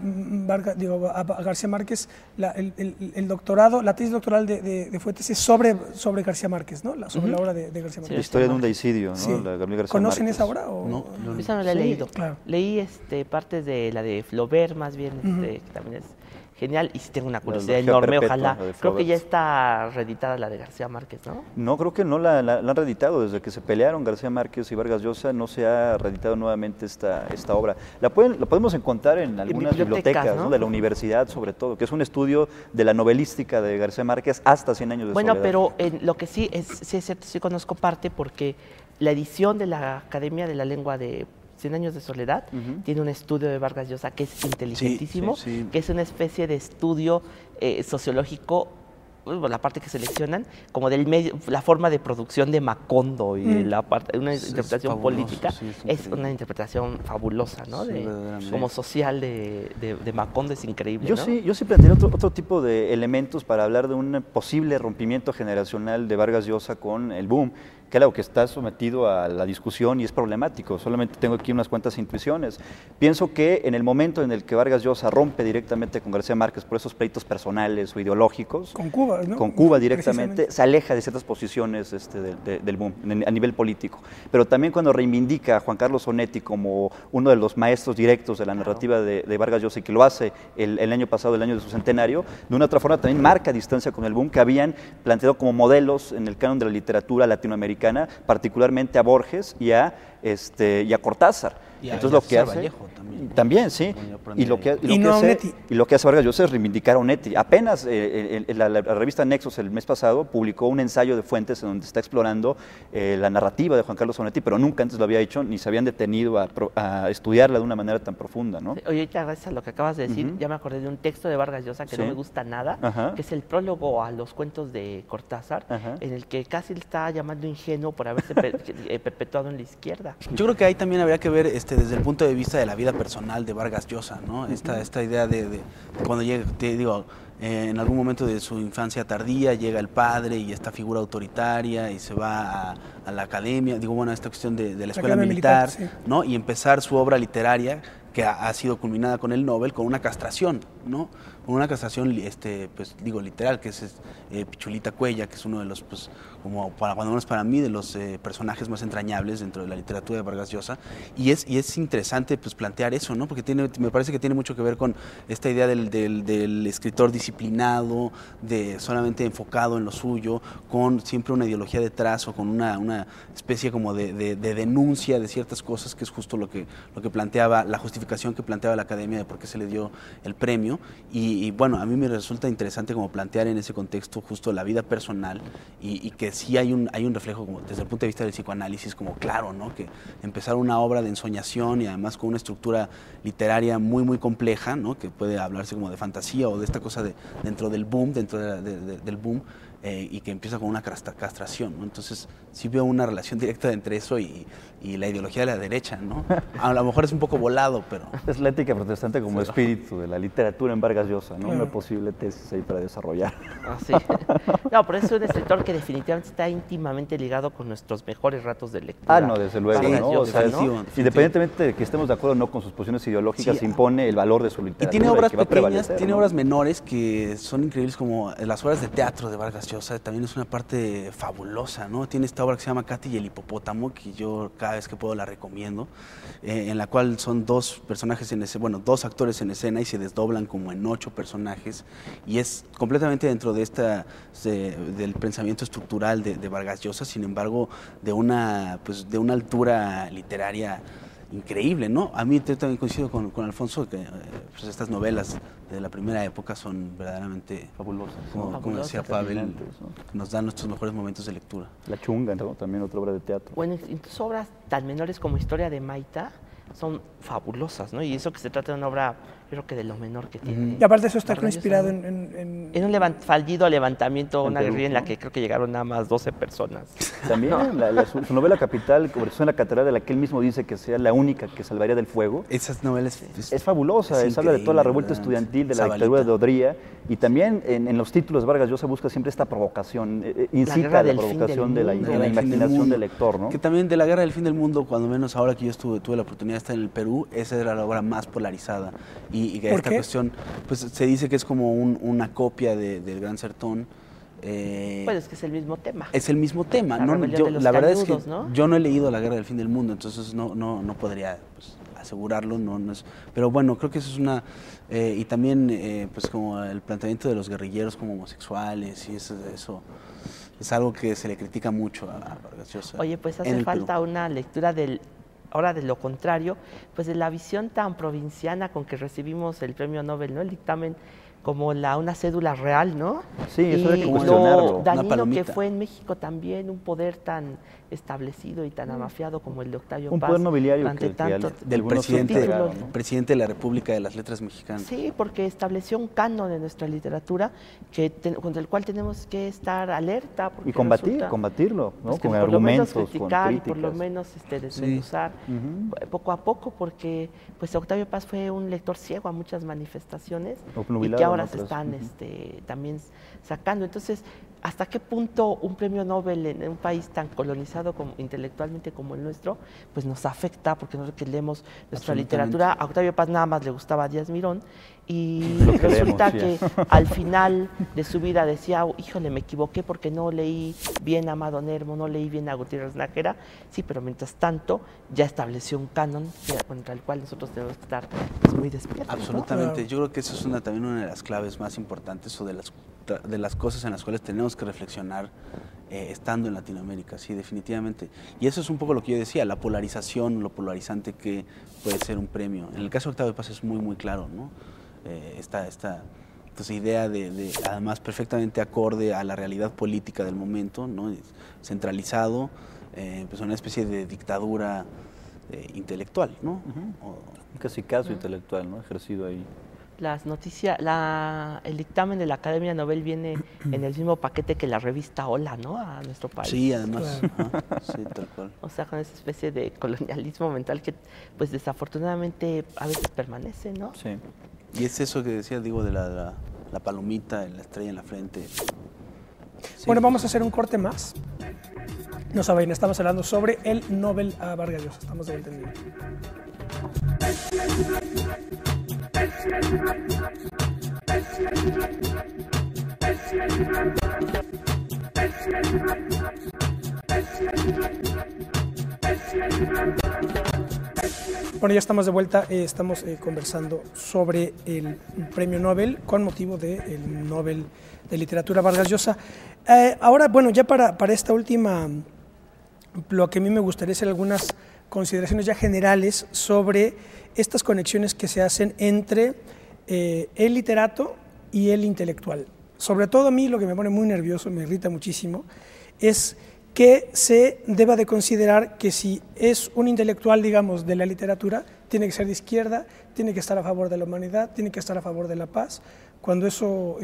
García Márquez, el doctorado, la tesis doctoral de Fuentes es sobre García Márquez, ¿no? Sobre la obra de García Márquez. La historia de un deicidio, ¿no? La de Gabriel García ¿Conocen Márquez. esa obra? O? No. Esa no la he leído. Claro. Leí partes de la de Flaubert, más bien, que también es genial, y sí tengo una curiosidad enorme, ojalá. Creo que ya está reeditada la de García Márquez, ¿no? No, creo que no la han reeditado. Desde que se pelearon García Márquez y Vargas Llosa no se ha reeditado nuevamente esta obra. La podemos encontrar en algunas bibliotecas, ¿no? De la universidad, sobre todo, que es un estudio de la novelística de García Márquez hasta 100 años de soledad. Bueno, pero lo que sí es cierto, sí conozco parte, porque la edición de la Academia de la Lengua de 100 años de soledad tiene un estudio de Vargas Llosa que es inteligentísimo, que es una especie de estudio sociológico, la parte que seleccionan, como del medio, la forma de producción de Macondo, y una interpretación política, es una interpretación fabulosa, ¿no? Como social de Macondo, es increíble, yo sí planteé otro tipo de elementos para hablar de un posible rompimiento generacional de Vargas Llosa con el boom, que es algo que está sometido a la discusión y es problemático. Solamente tengo aquí unas cuantas intuiciones. Pienso que en el momento en el que Vargas Llosa rompe directamente con García Márquez por esos pleitos personales o ideológicos, con Cuba, ¿no? Con Cuba directamente, se aleja de ciertas posiciones del boom a nivel político. Pero también cuando reivindica a Juan Carlos Onetti como uno de los maestros directos de la narrativa de Vargas Llosa, y que lo hace el año pasado, el año de su centenario, de una otra forma también marca distancia con el boom que habían planteado como modelos en el canon de la literatura latinoamericana, particularmente a Borges y a Cortázar. Y entonces lo que hace Vallejo también sí, Y lo que hace Vargas Llosa es reivindicar a Onetti. Apenas la revista Nexos el mes pasado publicó un ensayo de Fuentes en donde está explorando la narrativa de Juan Carlos Onetti, pero nunca antes lo había hecho, ni se habían detenido a estudiarla de una manera tan profunda, ¿no? Oye, gracias a lo que acabas de decir, ya me acordé de un texto de Vargas Llosa que no me gusta nada, que es el prólogo a los cuentos de Cortázar, en el que casi le está llamando ingenuo por haberse perpetuado en la izquierda. Yo creo que ahí también habría que ver desde el punto de vista de la vida personal de Vargas Llosa, ¿no? Esta idea de cuando llega, te digo, en algún momento de su infancia tardía llega el padre y esta figura autoritaria y se va a la academia, esta cuestión de la escuela militar, ¿no? Y empezar su obra literaria que ha sido culminada con el Nobel, con una castración, ¿no? Con una castración, literal, que es Pichulita Cuella, que es uno de los, cuando menos para mí, de los personajes más entrañables dentro de la literatura de Vargas Llosa. Y es interesante, plantear eso, ¿no? Porque me parece que tiene mucho que ver con esta idea del escritor disciplinado, de solamente enfocado en lo suyo, con siempre una ideología detrás o con una especie como de denuncia de ciertas cosas, que es justo lo que planteaba, la justificación que planteaba la Academia de por qué se le dio el premio. Y bueno, a mí me resulta interesante como plantear en ese contexto justo la vida personal y que sí hay un reflejo como desde el punto de vista del psicoanálisis como claro, ¿no? Que empezar una obra de ensoñación y además con una estructura literaria muy muy compleja, ¿no? Que puede hablarse como de fantasía o de esta cosa dentro del boom, del boom, y que empieza con una castración, ¿no? Entonces sí veo una relación directa entre eso y la ideología de la derecha, ¿no? A lo mejor es un poco volado, pero... Es la ética protestante como espíritu de la literatura en Vargas Llosa, ¿no? Una posible tesis ahí para desarrollar. Sí. No, pero es un escritor que definitivamente está íntimamente ligado con nuestros mejores ratos de lectura. No, desde luego, ¿no? O sea, independientemente de que estemos de acuerdo o no con sus posiciones ideológicas, impone el valor de su literatura. Y tiene obras pequeñas, tiene obras menores que son increíbles, como las obras de teatro de Vargas Llosa, también es una parte fabulosa, ¿no? Tiene esta obra que se llama Katy y el hipopótamo, que yo cada vez que puedo la recomiendo, en la cual son dos actores en escena y se desdoblan como en 8 personajes, y es completamente dentro de del pensamiento estructural de Vargas Llosa, sin embargo, de una altura literaria increíble, ¿no? A mí también coincido con Alfonso que estas novelas de la primera época son verdaderamente fabulosas, como decía Pavel, ¿no? Nos dan nuestros mejores momentos de lectura. La Chunga, ¿no? También otra obra de teatro. Bueno, incluso obras tan menores como Historia de Maita son fabulosas, ¿no? Y eso que se trata de una obra, creo que de lo menor que tiene. Y aparte eso está inspirado en un fallido levantamiento, una guerrilla en la que creo que llegaron nada más 12 personas. También su novela Capital, conversación en la catedral, de la que él mismo dice que sea la única que salvaría del fuego. Esas novelas es fabulosa, habla de toda la revuelta estudiantil, de la dictadura de Odría, y también en los títulos Vargas Llosa busca siempre esta provocación, incita a la provocación de la imaginación del lector, ¿no? Que también de la Guerra del Fin del Mundo, cuando menos ahora que yo tuve la oportunidad de estar en el Perú, esa era la obra más polarizada. Y que esta cuestión, pues se dice que es como una copia del Gran Sertón. Pues es que es el mismo tema. Es el mismo tema. La verdad es que yo no he leído La Guerra del Fin del Mundo, entonces no podría asegurarlo. No es, pero bueno, creo que eso es una... y también pues como el planteamiento de los guerrilleros como homosexuales, y eso es algo que se le critica mucho a Vargas Llosa. Oye, pues hace falta una lectura ahora de lo contrario, pues de la visión tan provinciana con que recibimos el premio Nobel, ¿no? El dictamen como una cédula real, ¿no? Sí, eso hay que cuestionarlo. Lo dañino que fue en México también, un poder tan establecido y tan amafiado como el de Octavio Paz. Un poder nobiliario del presidente de la República de las Letras Mexicanas. Sí, porque estableció un canon de nuestra literatura contra el cual tenemos que estar alerta. Y combatirlo, ¿no? Pues con por argumentos, lo menos criticar, con críticas. por lo menos desmenuzar poco a poco, porque pues Octavio Paz fue un lector ciego a muchas manifestaciones y que ahora se están también sacando. Entonces, ¿hasta qué punto un premio Nobel en un país tan colonizado intelectualmente como el nuestro, pues nos afecta? Porque nosotros que leemos nuestra literatura, a Octavio Paz nada más le gustaba Díaz Mirón, y resulta que al final de su vida decía, híjole, me equivoqué porque no leí bien a Amado Nervo, no leí bien a Gutiérrez Nájera. Sí, pero mientras tanto ya estableció un canon contra el cual nosotros tenemos que estar muy despiertos. Absolutamente, ¿no? Yo creo que eso es también una de las claves más importantes, o de las de las cosas en las cuales tenemos que reflexionar estando en Latinoamérica, sí, definitivamente. Y eso es un poco lo que yo decía, la polarización, lo polarizante que puede ser un premio. En el caso de Octavio Paz es muy, muy claro, ¿no? Esta idea de, además, perfectamente acorde a la realidad política del momento, ¿no? Centralizado, pues una especie de dictadura intelectual, ¿no? Casi caso intelectual, ¿no? Ejercido ahí. Las noticias, el dictamen de la Academia Nobel viene en el mismo paquete que la revista Hola, ¿no? A nuestro país. Sí, además. Claro. Sí, tal cual. O sea, con esa especie de colonialismo mental que, pues, desafortunadamente a veces permanece, ¿no? Sí. Y es eso que decía, digo, de la palomita, la estrella en la frente. Sí. Bueno, vamos a hacer un corte más. No saben, estamos hablando sobre el Nobel a Vargas Llosa. Estamos de vuelta en vivo. Bueno, ya estamos de vuelta, estamos conversando sobre el premio Nobel con motivo del Nobel de Literatura Vargas Llosa. Ahora, bueno, ya para esta última, lo que a mí me gustaría hacer algunas consideraciones ya generales sobre estas conexiones que se hacen entre el literato y el intelectual. Sobre todo a mí lo que me pone muy nervioso, me irrita muchísimo, es que se deba de considerar que si es un intelectual, digamos, de la literatura, tiene que ser de izquierda, tiene que estar a favor de la humanidad, tiene que estar a favor de la paz, cuando eso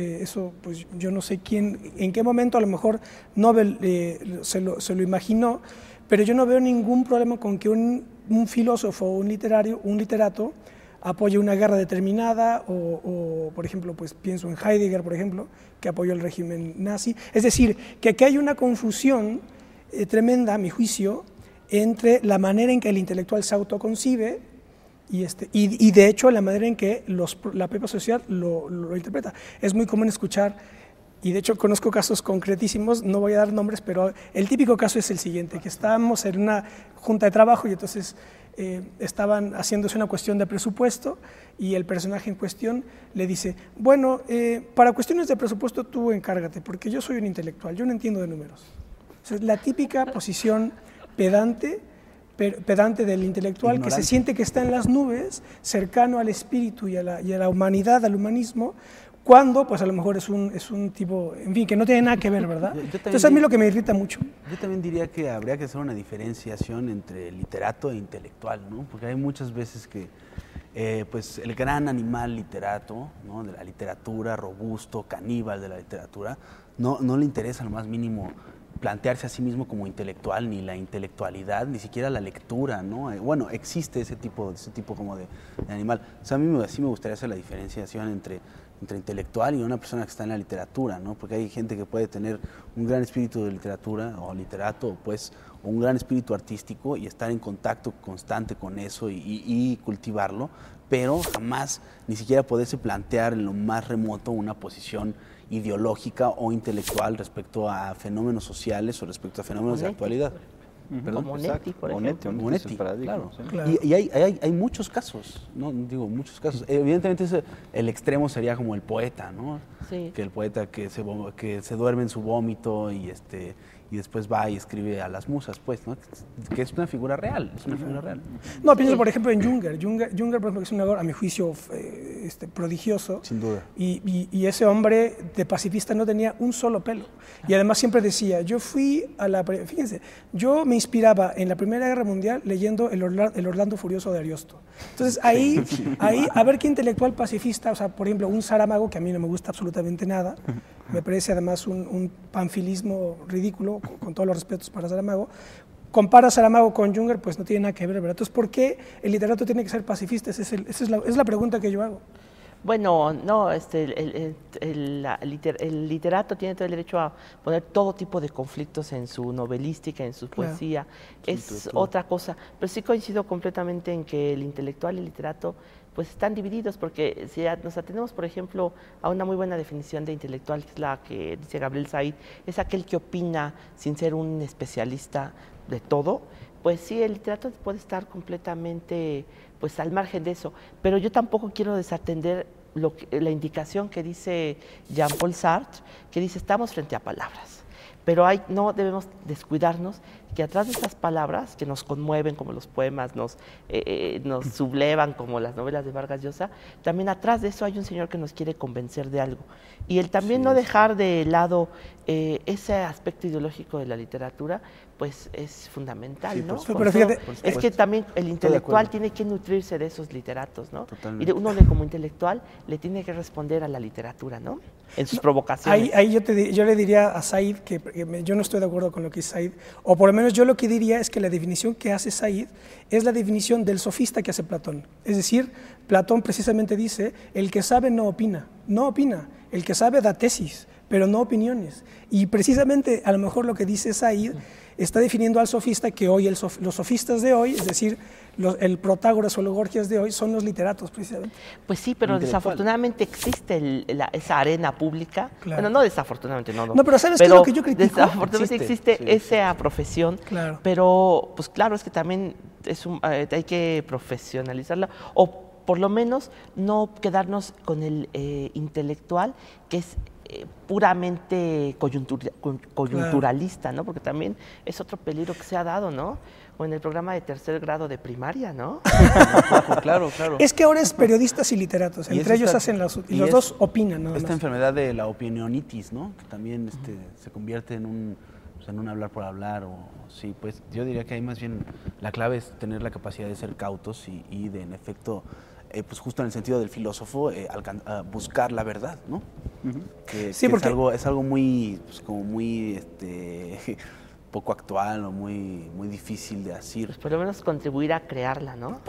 pues yo no sé quién, en qué momento a lo mejor Nobel se lo imaginó, pero yo no veo ningún problema con que un filósofo o un literato apoye una guerra determinada o, por ejemplo, pues pienso en Heidegger, por ejemplo, que apoyó el régimen nazi. Es decir, que aquí hay una confusión tremenda, a mi juicio, entre la manera en que el intelectual se autoconcibe y de hecho la manera en que la propia sociedad lo interpreta. Es muy común escuchar, y de hecho conozco casos concretísimos, no voy a dar nombres, pero el típico caso es el siguiente, que estábamos en una junta de trabajo y entonces estaban haciéndose una cuestión de presupuesto y el personaje en cuestión le dice, bueno, para cuestiones de presupuesto tú encárgate, porque yo soy un intelectual, yo no entiendo de números. O sea, la típica posición pedante del intelectual, ignorante, que se siente que está en las nubes, cercano al espíritu y a la humanidad, al humanismo, cuando pues a lo mejor es un tipo, en fin, que no tiene nada que ver, ¿verdad? Entonces a mí lo que me irrita mucho. Yo también diría que habría que hacer una diferenciación entre literato e intelectual, ¿no? Porque hay muchas veces que pues el gran animal literato, ¿no? De la literatura, robusto, caníbal de la literatura, no le interesa lo más mínimo plantearse a sí mismo como intelectual, ni la intelectualidad, ni siquiera la lectura, ¿no? Bueno, existe ese tipo como de animal. O sea, a mí sí me gustaría hacer la diferenciación entre intelectual y una persona que está en la literatura, ¿no? Porque hay gente que puede tener un gran espíritu de literatura o literato, pues, o un gran espíritu artístico y estar en contacto constante con eso y cultivarlo, pero jamás ni siquiera poderse plantear en lo más remoto una posición ideológica o intelectual respecto a fenómenos sociales o respecto a fenómenos de actualidad. Perdón, Monetti, por ejemplo. Monetti, claro. Y hay muchos casos, ¿no? Digo, muchos casos. Evidentemente el extremo sería como el poeta, ¿no? Sí. Que el poeta que se duerme en su vómito y después va y escribe a las musas, pues, ¿no? Que es una figura real, No, pienso por ejemplo en Junger. Junger, por ejemplo, que es un autor, a mi juicio, prodigioso. Sin duda. Y ese hombre de pacifista no tenía un solo pelo. Y además siempre decía, fíjense, yo me inspiraba en la Primera Guerra Mundial leyendo el Orlando Furioso de Ariosto. Entonces ahí, a ver qué intelectual pacifista, o sea, por ejemplo, un Saramago, que a mí no me gusta absolutamente nada, me parece además un panfilismo ridículo, con todos los respetos para Saramago. Compara a Saramago con Junger, pues no tiene nada que ver, ¿verdad? Entonces, ¿por qué el literato tiene que ser pacifista? Esa es la pregunta que yo hago. Bueno, no, el literato tiene todo el derecho a poner todo tipo de conflictos en su novelística, en su poesía, es otra cosa, pero sí coincido completamente en que el intelectual y el literato pues están divididos, porque si nos atendemos, por ejemplo, a una muy buena definición de intelectual, que es la que dice Gabriel Said, es aquel que opina sin ser un especialista de todo, pues sí, el literato puede estar completamente pues al margen de eso, pero yo tampoco quiero desatender la indicación que dice Jean-Paul Sartre, que dice estamos frente a palabras, pero no debemos descuidarnos que atrás de estas palabras que nos conmueven como los poemas, nos sublevan como las novelas de Vargas Llosa, también atrás de eso hay un señor que nos quiere convencer de algo. Y el también no dejar de lado ese aspecto ideológico de la literatura, pues es fundamental, ¿no? Pero fíjate, es que también el intelectual tiene que nutrirse de esos literatos, ¿no? Totalmente. Y uno como intelectual le tiene que responder a la literatura, ¿no? En sus provocaciones. Ahí yo le diría a Said que yo no estoy de acuerdo con lo que dice Said, o por lo menos yo lo que diría es que la definición que hace Said es la definición del sofista que hace Platón. Es decir, Platón precisamente dice, el que sabe no opina, el que sabe da tesis, pero no opiniones. Y precisamente a lo mejor lo que dice Said está definiendo al sofista que hoy los sofistas de hoy, es decir, el Protágoras o los Gorgias de hoy son los literatos precisamente. Pues sí, pero desafortunadamente existe esa arena pública. Claro. Bueno, no desafortunadamente, no. No, pero ¿sabes qué es lo que yo critico? Desafortunadamente existe esa profesión, claro. Pero pues claro, es que también hay que profesionalizarla, o por lo menos no quedarnos con el intelectual que es puramente coyunturalista, ¿no? Porque también es otro peligro que se ha dado, ¿no? O en el programa de tercer grado de primaria, ¿no? Claro. Es que ahora es periodistas y literatos, entre ellos hacen los dos opinan, ¿no? Esta enfermedad de la opinionitis, ¿no? Que también se convierte en un hablar por hablar, sí, pues yo diría que ahí más bien la clave es tener la capacidad de ser cautos y de, en efecto, pues justo en el sentido del filósofo, buscar la verdad, ¿no? Sí, porque es algo muy, pues, como muy poco actual o muy difícil de decir. Pues por lo menos contribuir a crearla, ¿no?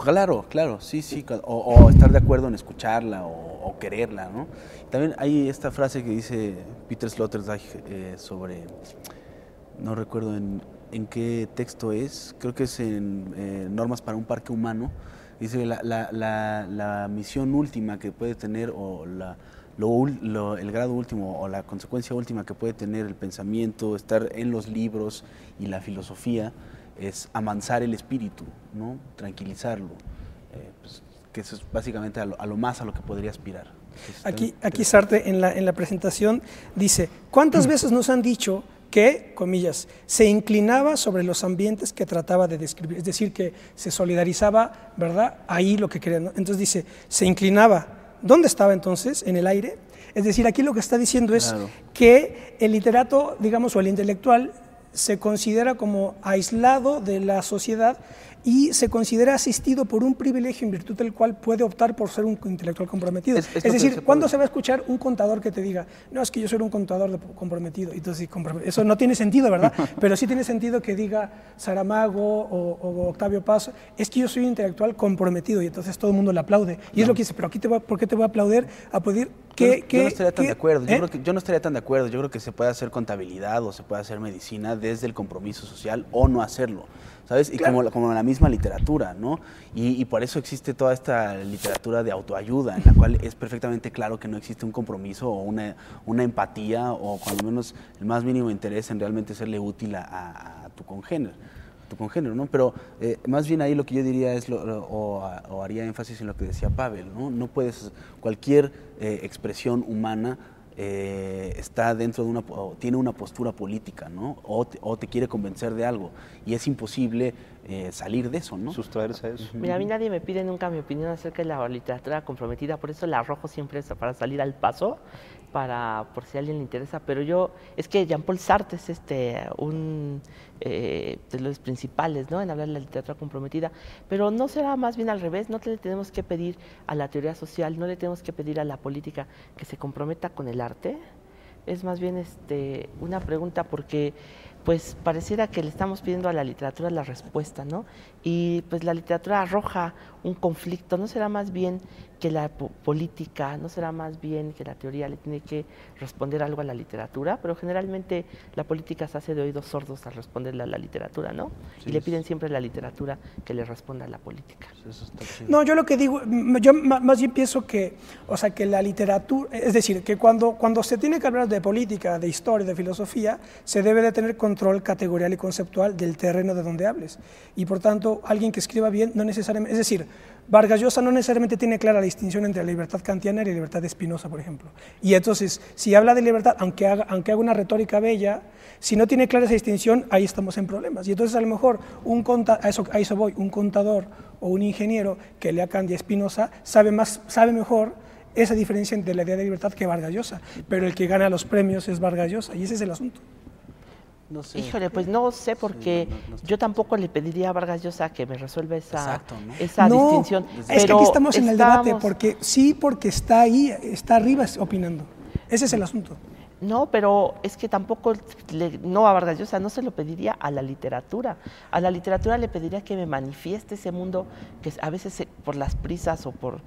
Claro, sí, o estar de acuerdo en escucharla o quererla, ¿no? También hay esta frase que dice Peter Sloterdijk sobre, no recuerdo en qué texto es, creo que es en Normas para un parque humano. Dice que la misión última que puede tener, o el grado último o la consecuencia última que puede tener el pensamiento, estar en los libros y la filosofía, es amansar el espíritu, ¿no? Tranquilizarlo, pues, que eso es básicamente a lo que podría aspirar. Aquí Sartre en la presentación dice, ¿cuántas veces nos han dicho que, comillas, se inclinaba sobre los ambientes que trataba de describir? Es decir, que se solidarizaba, ¿verdad? Ahí lo que quería, ¿no? Entonces dice, se inclinaba. ¿Dónde estaba entonces? ¿En el aire? Es decir, aquí lo que está diciendo es que el literato, digamos, o el intelectual se considera como aislado de la sociedad y se considera asistido por un privilegio en virtud del cual puede optar por ser un intelectual comprometido. Es decir, ¿cuándo se va a escuchar un contador que te diga, no, es que yo soy un contador comprometido? Entonces, eso no tiene sentido, ¿verdad? Pero sí tiene sentido que diga Saramago o Octavio Paz, es que yo soy un intelectual comprometido, y entonces todo el mundo le aplaude. Y es lo que dice, pero ¿por qué te voy a aplaudir? Yo no estaría tan de acuerdo. Yo no estaría tan de acuerdo. Yo creo que se puede hacer contabilidad o se puede hacer medicina desde el compromiso social o no hacerlo, ¿sabes? Y claro, como la misma literatura, ¿no? Y por eso existe toda esta literatura de autoayuda, en la cual es perfectamente claro que no existe un compromiso o una empatía, o cuando menos el más mínimo interés en realmente serle útil a tu congénero, ¿no? Pero más bien ahí lo que yo diría es, o haría énfasis en lo que decía Pavel, ¿no? No puedes, cualquier expresión humana está dentro de tiene una postura política, ¿no? O te quiere convencer de algo, y es imposible salir de eso, ¿no? Sustraerse a eso. Mira, a mí nadie me pide nunca mi opinión acerca de la literatura comprometida, por eso la arrojo siempre para salir al paso, por si a alguien le interesa, pero es que Jean-Paul Sartre es uno de los principales, ¿no?, en hablar de la literatura comprometida, pero no será más bien al revés. No le tenemos que pedir a la teoría social, no le tenemos que pedir a la política que se comprometa con el arte. Es más bien una pregunta, porque pues pareciera que le estamos pidiendo a la literatura la respuesta, ¿no? Y pues la literatura arroja un conflicto. ¿No será más bien que la política, no será más bien que la teoría le tiene que responder algo a la literatura? Pero generalmente la política se hace de oídos sordos al responderle a la literatura, ¿no? Sí, y le piden siempre a la literatura que le responda a la política. Eso está chido. No, yo lo que digo, yo más bien pienso que, o sea, que la literatura, es decir, que cuando se tiene que hablar de política, de historia, de filosofía, se debe de tener control categorial y conceptual del terreno de donde hables. Y por tanto, alguien que escriba bien no necesariamente, es decir, Vargas Llosa no necesariamente tiene clara la distinción entre la libertad kantiana y la libertad de Spinoza, por ejemplo. Y entonces, si habla de libertad, aunque haga una retórica bella, si no tiene clara esa distinción, ahí estamos en problemas. Y entonces, a lo mejor, a eso voy, un contador o un ingeniero que lea Kant y a Spinoza sabe mejor esa diferencia entre la idea de libertad que Vargas Llosa, pero el que gana los premios es Vargas Llosa, y ese es el asunto. No sé. Híjole, pues no sé, porque yo tampoco le pediría a Vargas Llosa que me resuelva esa distinción. Es que aquí estamos en el debate, porque está ahí, está arriba opinando. Ese es el asunto. No, pero es que tampoco, no a Vargas Llosa, no se lo pediría a la literatura. A la literatura le pediría que me manifieste ese mundo que a veces por las prisas o por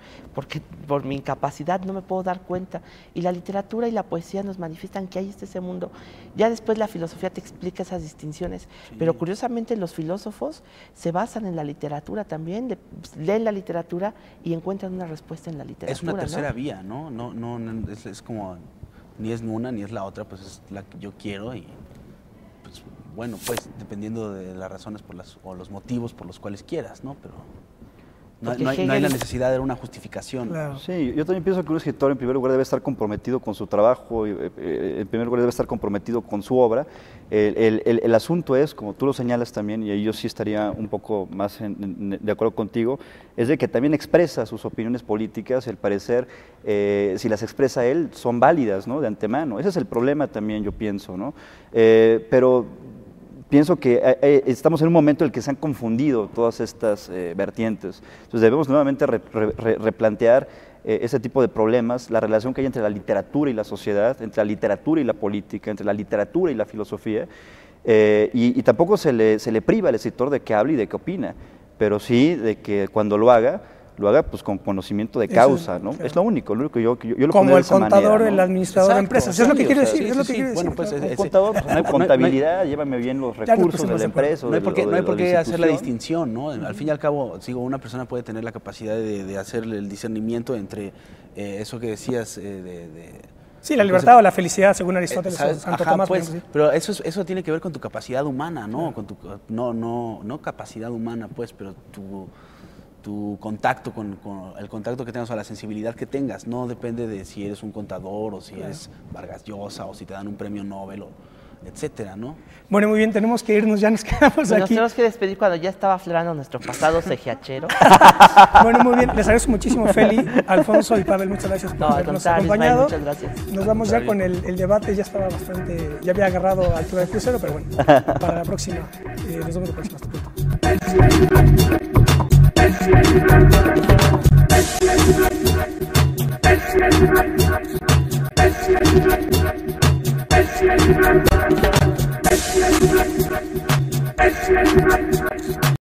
mi incapacidad no me puedo dar cuenta. Y la literatura y la poesía nos manifiestan que ahí está ese mundo. Ya después la filosofía te explica esas distinciones, pero curiosamente los filósofos se basan en la literatura también, leen la literatura y encuentran una respuesta en la literatura. Es una tercera vía, ¿no? Es como... Ni es una ni es la otra, pues es la que yo quiero y pues bueno, pues dependiendo de las razones o los motivos por los cuales quieras, ¿no? Pero no hay la necesidad de una justificación. Claro. Sí, yo también pienso que un escritor en primer lugar debe estar comprometido con su trabajo, en primer lugar debe estar comprometido con su obra. El asunto es, como tú lo señalas también, y ahí yo sí estaría un poco más de acuerdo contigo, es de que también expresa sus opiniones políticas, el parecer, si las expresa él, son válidas, ¿no? De antemano. Ese es el problema también, yo pienso, ¿no? Pero pienso que estamos en un momento en el que se han confundido todas estas vertientes. Entonces debemos nuevamente replantear ese tipo de problemas, la relación que hay entre la literatura y la sociedad, entre la literatura y la política, entre la literatura y la filosofía, y tampoco se le priva al escritor de que hable y de que opina, pero sí de que cuando lo haga pues con conocimiento de causa, ¿no? Claro. Es lo único yo lo como el contador, ¿no? El administrador de empresas, es lo que quiere decir, Bueno, pues el contador, pues, no hay contabilidad, llévame bien los recursos de la empresa. No hay por qué hacer la distinción, ¿no? Al fin y al cabo, una persona puede tener la capacidad de hacer el discernimiento entre eso que decías Sí, la libertad o la felicidad, según Aristóteles o Santo Tomás. Pues, pero eso tiene que ver con tu capacidad humana, ¿no? Con no capacidad humana, pues, pero tu contacto el contacto que tengas o la sensibilidad que tengas, no depende de si eres un contador o si eres Vargas Llosa o si te dan un premio Nobel o etcétera, ¿no? Bueno, muy bien, tenemos que irnos, ya nos quedamos aquí. Nos tenemos que despedir cuando ya estaba aflorando nuestro pasado cejiachero. Bueno, muy bien, les agradezco muchísimo, Feli, Alfonso y Pavel, muchas gracias por habernos acompañado. Muchas gracias. Nos vamos ya con el debate, ya había agarrado altura de crucero, pero bueno, para la próxima, nos vemos la próxima. Hasta pronto.